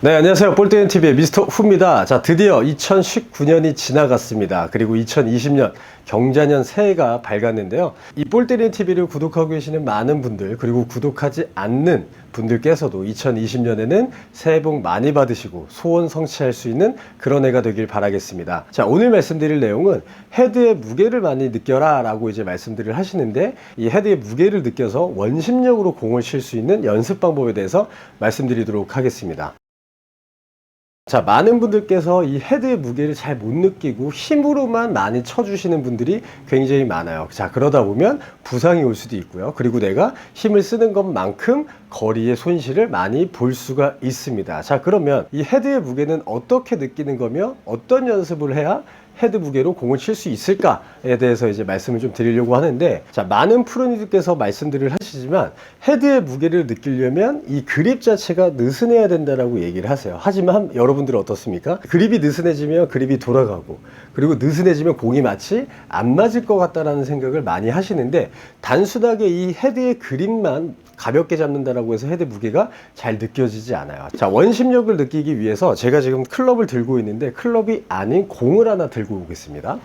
네, 안녕하세요. 볼때리는TV의 미스터 후입니다. 자, 드디어 2019년이 지나갔습니다. 그리고 2020년 경자년 새해가 밝았는데요. 이 볼때리는TV를 구독하고 계시는 많은 분들, 그리고 구독하지 않는 분들께서도 2020년에는 새해 복 많이 받으시고 소원 성취할 수 있는 그런 해가 되길 바라겠습니다. 자, 오늘 말씀드릴 내용은 헤드의 무게를 많이 느껴라 라고 이제 말씀들을 하시는데, 이 헤드의 무게를 느껴서 원심력으로 공을 칠 수 있는 연습 방법에 대해서 말씀드리도록 하겠습니다. 자, 많은 분들께서 이 헤드의 무게를 잘 못 느끼고 힘으로만 많이 쳐주시는 분들이 굉장히 많아요. 자, 그러다 보면 부상이 올 수도 있고요. 그리고 내가 힘을 쓰는 것만큼 거리의 손실을 많이 볼 수가 있습니다. 자, 그러면 이 헤드의 무게는 어떻게 느끼는 거며 어떤 연습을 해야 헤드 무게로 공을 칠 수 있을까에 대해서 이제 말씀을 좀 드리려고 하는데, 자, 많은 프로님들께서 말씀들을 하시지만 헤드의 무게를 느끼려면 이 그립 자체가 느슨해야 된다라고 얘기를 하세요. 하지만 여러분들은 어떻습니까? 그립이 느슨해지면 그립이 돌아가고, 그리고 느슨해지면 공이 마치 안 맞을 것 같다라는 생각을 많이 하시는데, 단순하게 이 헤드의 그립만 가볍게 잡는다라고 해서 헤드 무게가 잘 느껴지지 않아요. 자, 원심력을 느끼기 위해서 제가 지금 클럽을 들고 있는데, 클럽이 아닌 공을 하나 들고 오겠습니다.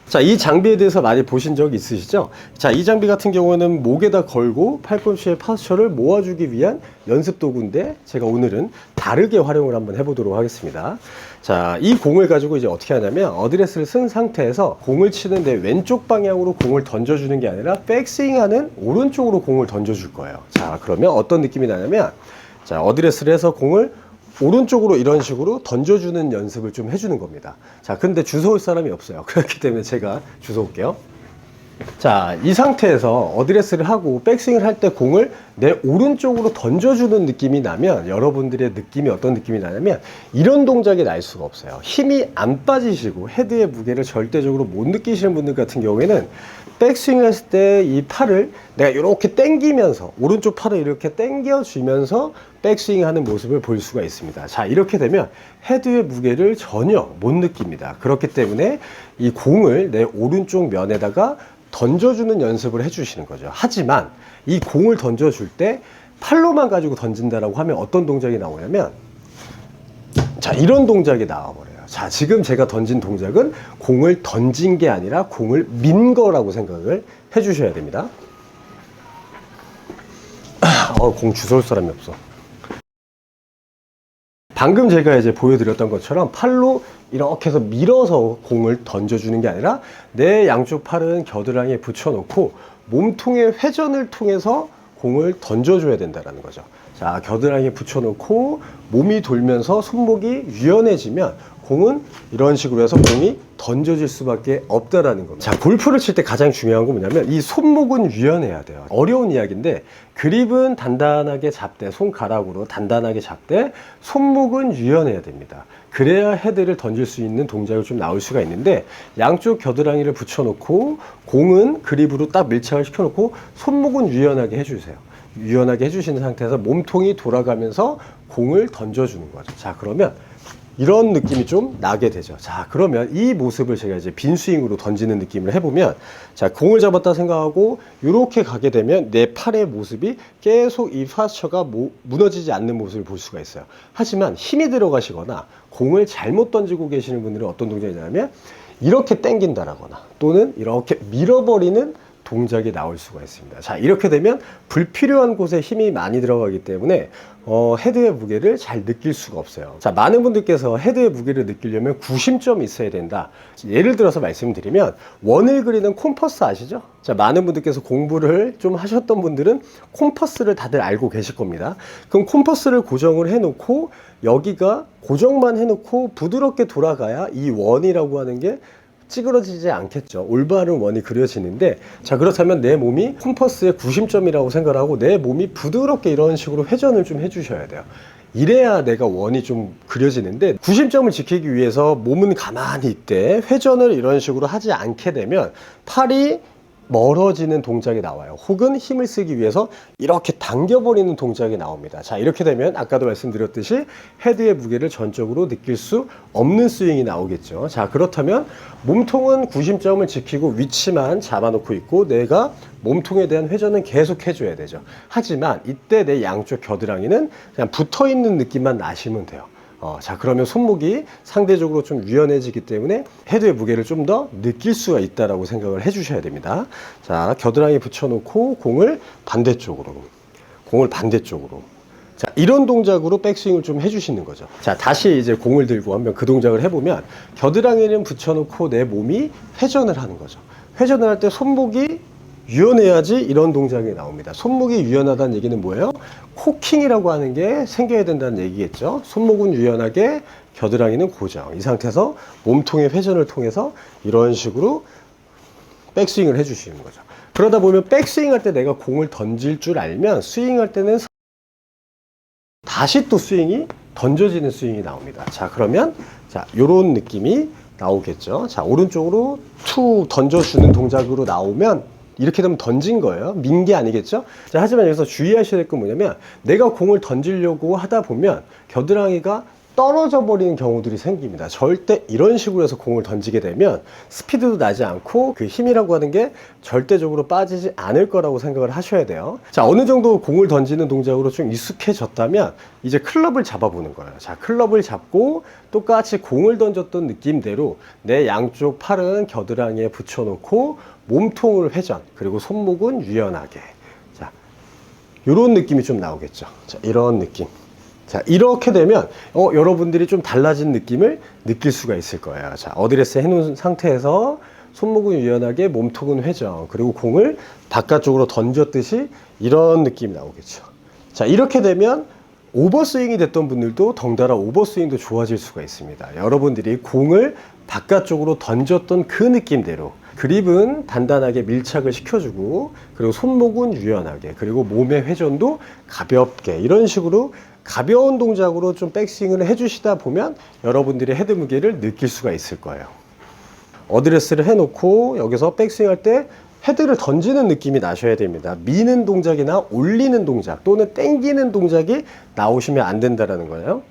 자, 이 장비에 대해서 많이 보신 적 있으시죠? 자, 이 장비 같은 경우는 목에다 걸고 팔꿈치의 파스처를 모아주기 위한 연습 도구인데, 제가 오늘은 다르게 활용을 한번 해보도록 하겠습니다. 자, 이 공을 가지고 이제 어떻게 하냐면, 어드레스를 쓴 상태에서 공을 치는데 왼쪽 방향으로 공을 던져주는 게 아니라 백스윙하는 오른쪽으로 공을 던져줄 거예요. 자, 그러면 어떤 느낌이 나냐면, 자, 어드레스를 해서 공을 오른쪽으로 이런 식으로 던져주는 연습을 좀 해주는 겁니다. 자, 근데 주워올 사람이 없어요. 그렇기 때문에 제가 주워올게요. 자, 이 상태에서 어드레스를 하고 백스윙을 할 때 공을 내 오른쪽으로 던져주는 느낌이 나면, 여러분들의 느낌이 어떤 느낌이 나냐면, 이런 동작이 날 수가 없어요. 힘이 안 빠지시고 헤드의 무게를 절대적으로 못 느끼시는 분들 같은 경우에는 백스윙 했을 때 이 팔을 내가 이렇게 당기면서, 오른쪽 팔을 이렇게 당겨주면서 백스윙 하는 모습을 볼 수가 있습니다. 자, 이렇게 되면 헤드의 무게를 전혀 못 느낍니다. 그렇기 때문에 이 공을 내 오른쪽 면에다가 던져주는 연습을 해주시는 거죠. 하지만 이 공을 던져줄 때 팔로만 가지고 던진다라고 하면 어떤 동작이 나오냐면, 자, 이런 동작이 나와버려요. 자, 지금 제가 던진 동작은 공을 던진 게 아니라 공을 민 거라고 생각을 해주셔야 됩니다. 공 주워올 사람이 없어. 방금 제가 이제 보여드렸던 것처럼 팔로 이렇게 해서 밀어서 공을 던져주는 게 아니라, 내 양쪽 팔은 겨드랑이에 붙여놓고 몸통의 회전을 통해서 공을 던져줘야 된다는 거죠. 자, 겨드랑이에 붙여놓고 몸이 돌면서 손목이 유연해지면 공은 이런 식으로 해서 공이 던져질 수밖에 없다라는 겁니다. 자, 골프를 칠 때 가장 중요한 건 뭐냐면, 이 손목은 유연해야 돼요. 어려운 이야기인데, 그립은 단단하게 잡되, 손가락으로 단단하게 잡되 손목은 유연해야 됩니다. 그래야 헤드를 던질 수 있는 동작이 좀 나올 수가 있는데, 양쪽 겨드랑이를 붙여놓고 공은 그립으로 딱 밀착을 시켜놓고 손목은 유연하게 해주세요. 유연하게 해주시는 상태에서 몸통이 돌아가면서 공을 던져주는 거죠. 자, 그러면 이런 느낌이 좀 나게 되죠. 자, 그러면 이 모습을 제가 이제 빈 스윙으로 던지는 느낌을 해보면, 자, 공을 잡았다 생각하고 이렇게 가게 되면 내 팔의 모습이 계속 이 파스처가 무너지지 않는 모습을 볼 수가 있어요. 하지만 힘이 들어가시거나 공을 잘못 던지고 계시는 분들은 어떤 동작이냐면, 이렇게 당긴다라거나 또는 이렇게 밀어버리는 동작이 나올 수가 있습니다. 자, 이렇게 되면 불필요한 곳에 힘이 많이 들어가기 때문에 헤드의 무게를 잘 느낄 수가 없어요. 자, 많은 분들께서 헤드의 무게를 느끼려면 구심점이 있어야 된다. 예를 들어서 말씀드리면, 원을 그리는 콤퍼스 아시죠? 자, 많은 분들께서 공부를 좀 하셨던 분들은 콤퍼스를 다들 알고 계실 겁니다. 그럼 콤퍼스를 고정을 해놓고 여기가 고정만 해놓고 부드럽게 돌아가야 이 원이라고 하는 게 찌그러지지 않겠죠. 올바른 원이 그려지는데, 자, 그렇다면 내 몸이 콤퍼스의 구심점이라고 생각을 하고 내 몸이 부드럽게 이런 식으로 회전을 좀 해주셔야 돼요. 이래야 내가 원이 좀 그려지는데, 구심점을 지키기 위해서 몸은 가만히 있되 회전을 이런 식으로 하지 않게 되면 팔이 멀어지는 동작이 나와요. 혹은 힘을 쓰기 위해서 이렇게 당겨버리는 동작이 나옵니다. 자, 이렇게 되면 아까도 말씀드렸듯이 헤드의 무게를 전적으로 느낄 수 없는 스윙이 나오겠죠. 자, 그렇다면 몸통은 구심점을 지키고 위치만 잡아놓고 있고 내가 몸통에 대한 회전은 계속 해줘야 되죠. 하지만 이때 내 양쪽 겨드랑이는 그냥 붙어있는 느낌만 나시면 돼요. 자, 그러면 손목이 상대적으로 좀 유연해지기 때문에 헤드의 무게를 좀 더 느낄 수가 있다라고 생각을 해 주셔야 됩니다. 자, 겨드랑이 붙여놓고 공을 반대쪽으로. 자, 이런 동작으로 백스윙을 좀 해주시는 거죠. 자, 다시 이제 공을 들고 한번 그 동작을 해보면 겨드랑이는 붙여놓고 내 몸이 회전을 하는 거죠. 회전을 할 때 손목이 유연해야지 이런 동작이 나옵니다. 손목이 유연하다는 얘기는 뭐예요? 코킹이라고 하는 게 생겨야 된다는 얘기겠죠. 손목은 유연하게, 겨드랑이는 고정. 이 상태에서 몸통의 회전을 통해서 이런 식으로 백스윙을 해주시는 거죠. 그러다 보면 백스윙 할 때 내가 공을 던질 줄 알면 스윙할 때는 다시 또 스윙이 던져지는 스윙이 나옵니다. 자, 그러면 자, 요런 느낌이 나오겠죠. 자, 오른쪽으로 툭 던져주는 동작으로 나오면 이렇게 되면 던진 거예요. 민 게 아니겠죠? 자, 하지만 여기서 주의하셔야 될 건 뭐냐면 내가 공을 던지려고 하다 보면 겨드랑이가 떨어져 버리는 경우들이 생깁니다. 절대 이런 식으로 해서 공을 던지게 되면 스피드도 나지 않고 그 힘이라고 하는 게 절대적으로 빠지지 않을 거라고 생각을 하셔야 돼요. 자, 어느 정도 공을 던지는 동작으로 좀 익숙해졌다면 이제 클럽을 잡아보는 거예요. 자, 클럽을 잡고 똑같이 공을 던졌던 느낌대로 내 양쪽 팔은 겨드랑이에 붙여놓고 몸통을 회전, 그리고 손목은 유연하게. 자, 이런 느낌이 좀 나오겠죠. 자, 이런 느낌. 자, 이렇게 되면 여러분들이 좀 달라진 느낌을 느낄 수가 있을 거예요. 자, 어드레스 해놓은 상태에서 손목은 유연하게, 몸통은 회전, 그리고 공을 바깥쪽으로 던졌듯이 이런 느낌이 나오겠죠. 자, 이렇게 되면 오버스윙이 됐던 분들도 덩달아 오버스윙도 좋아질 수가 있습니다. 여러분들이 공을 바깥쪽으로 던졌던 그 느낌대로 그립은 단단하게 밀착을 시켜주고, 그리고 손목은 유연하게, 그리고 몸의 회전도 가볍게, 이런 식으로 가벼운 동작으로 좀 백스윙을 해주시다 보면 여러분들의 헤드 무게를 느낄 수가 있을 거예요. 어드레스를 해놓고 여기서 백스윙 할 때 헤드를 던지는 느낌이 나셔야 됩니다. 미는 동작이나 올리는 동작 또는 당기는 동작이 나오시면 안 된다는 거예요.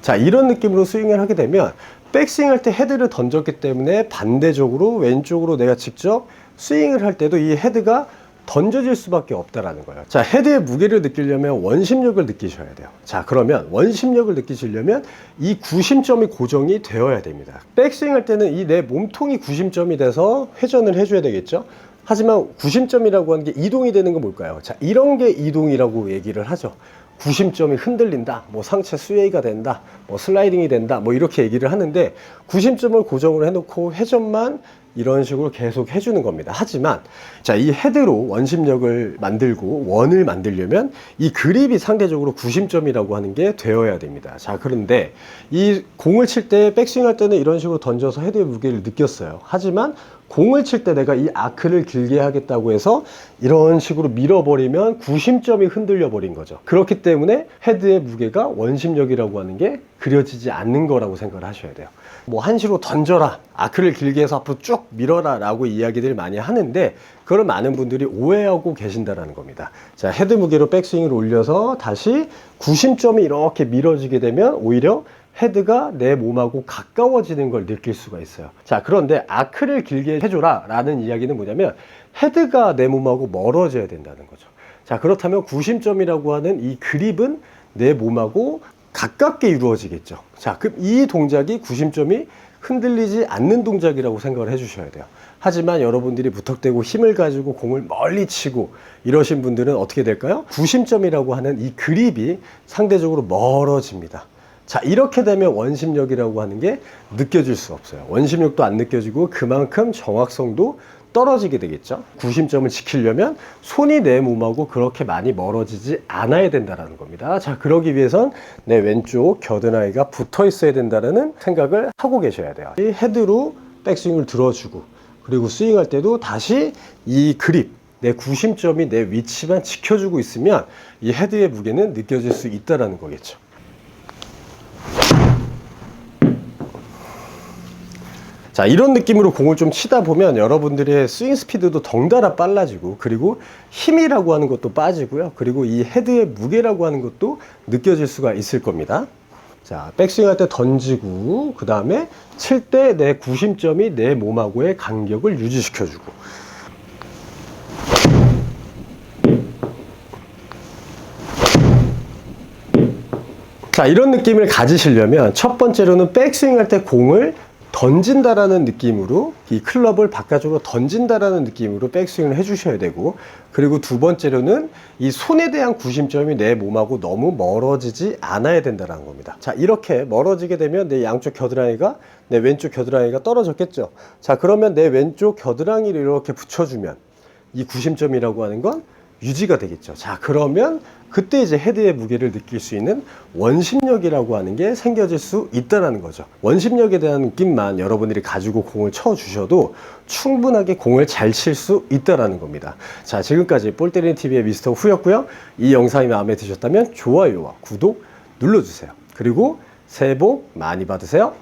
자, 이런 느낌으로 스윙을 하게 되면 백스윙 할 때 헤드를 던졌기 때문에 반대쪽으로 왼쪽으로 내가 직접 스윙을 할 때도 이 헤드가 던져질 수밖에 없다라는 거예요. 자, 헤드의 무게를 느끼려면 원심력을 느끼셔야 돼요. 자, 그러면 원심력을 느끼시려면 이 구심점이 고정이 되어야 됩니다. 백스윙 할 때는 이 내 몸통이 구심점이 돼서 회전을 해줘야 되겠죠. 하지만 구심점이라고 하는 게 이동이 되는 건 뭘까요? 자, 이런 게 이동이라고 얘기를 하죠. 구심점이 흔들린다, 뭐 상체 스웨이가 된다, 뭐 슬라이딩이 된다, 뭐 이렇게 얘기를 하는데 구심점을 고정을 해놓고 회전만 이런 식으로 계속 해주는 겁니다. 하지만 자, 이 헤드로 원심력을 만들고 원을 만들려면 이 그립이 상대적으로 구심점이라고 하는 게 되어야 됩니다. 자, 그런데 이 공을 칠 때 백스윙 할 때는 이런 식으로 던져서 헤드의 무게를 느꼈어요. 하지만 공을 칠 때 내가 이 아크를 길게 하겠다고 해서 이런 식으로 밀어버리면 구심점이 흔들려 버린 거죠. 그렇기 때문에 헤드의 무게가 원심력이라고 하는 게 그려지지 않는 거라고 생각을 하셔야 돼요. 뭐 한시로 던져라, 아크를 길게 해서 앞으로 쭉 밀어라 라고 이야기들 많이 하는데 그걸 많은 분들이 오해하고 계신다는 겁니다. 자, 헤드 무게로 백스윙을 올려서 다시 구심점이 이렇게 밀어지게 되면 오히려 헤드가 내 몸하고 가까워지는 걸 느낄 수가 있어요. 자, 그런데 아크를 길게 해줘라 라는 이야기는 뭐냐면 헤드가 내 몸하고 멀어져야 된다는 거죠. 자, 그렇다면 구심점이라고 하는 이 그립은 내 몸하고 가깝게 이루어지겠죠. 자, 그럼 이 동작이 구심점이 흔들리지 않는 동작이라고 생각을 해주셔야 돼요. 하지만 여러분들이 무턱대고 힘을 가지고 공을 멀리 치고 이러신 분들은 어떻게 될까요? 구심점이라고 하는 이 그립이 상대적으로 멀어집니다. 자, 이렇게 되면 원심력이라고 하는 게 느껴질 수 없어요. 원심력도 안 느껴지고 그만큼 정확성도 떨어지게 되겠죠. 구심점을 지키려면 손이 내 몸하고 그렇게 많이 멀어지지 않아야 된다는 겁니다. 자, 그러기 위해선 내 왼쪽 겨드랑이가 붙어 있어야 된다는 생각을 하고 계셔야 돼요. 이 헤드로 백스윙을 들어주고, 그리고 스윙할 때도 다시 이 그립, 내 구심점이 내 위치만 지켜주고 있으면 이 헤드의 무게는 느껴질 수 있다는 거겠죠. 자, 이런 느낌으로 공을 좀 치다 보면 여러분들의 스윙 스피드도 덩달아 빨라지고, 그리고 힘이라고 하는 것도 빠지고요. 그리고 이 헤드의 무게라고 하는 것도 느껴질 수가 있을 겁니다. 자, 백스윙 할 때 던지고, 그 다음에 칠 때 내 구심점이 내 몸하고의 간격을 유지시켜주고. 자, 이런 느낌을 가지시려면 첫 번째로는 백스윙 할 때 공을 던진다라는 느낌으로, 이 클럽을 바깥쪽으로 던진다라는 느낌으로 백스윙을 해주셔야 되고, 그리고 두 번째로는 이 손에 대한 구심점이 내 몸하고 너무 멀어지지 않아야 된다는 겁니다. 자, 이렇게 멀어지게 되면 내 양쪽 겨드랑이가, 내 왼쪽 겨드랑이가 떨어졌겠죠. 자, 그러면 내 왼쪽 겨드랑이를 이렇게 붙여주면 이 구심점이라고 하는 건 유지가 되겠죠. 자, 그러면 그때 이제 헤드의 무게를 느낄 수 있는 원심력이라고 하는 게 생겨질 수 있다는 거죠. 원심력에 대한 느낌만 여러분들이 가지고 공을 쳐주셔도 충분하게 공을 잘 칠 수 있다는 겁니다. 자, 지금까지 볼때리는 TV의 미스터 후였고요. 이 영상이 마음에 드셨다면 좋아요와 구독 눌러주세요. 그리고 새해 복 많이 받으세요.